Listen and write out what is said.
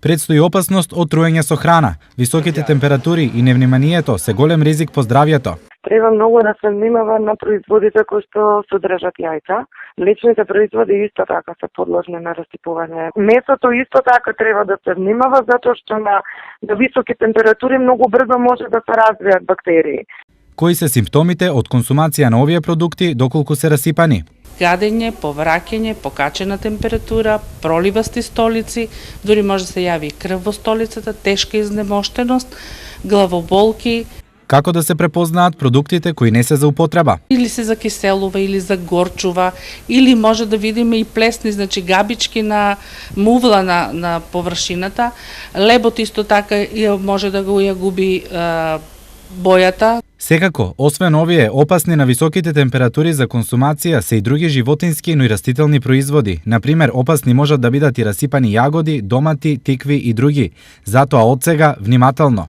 Предстои опасност од труење со храна. Високите температури и невниманието се голем ризик по здравјето. Треба многу да се внимава на производите кои што содржат јајца. Млечните производи исто така се подложни на расипување. Месото исто така треба да се внимава затоа што на високи температури многу брзо може да се развијат бактерии. Кои се симптомите од консумација на овие продукти доколку се расипани? Гадење, повраќање, покачена температура, проливасти столици, дури може да се јави крв во столицата, тешка изнемоштеност, главоболки. Како да се препознаат продуктите кои не се за употреба? Или се закиселува, или загорчува, или може да видиме и плесни, значи габички на мувла на површината. Лебот исто така може да го ја губи бојата. Секако, освен овие опасни на високите температури за консумација се и други животински, но и растителни производи. Например, опасни можат да бидат и расипани јагоди, домати, тикви и други. Затоа од сега внимателно.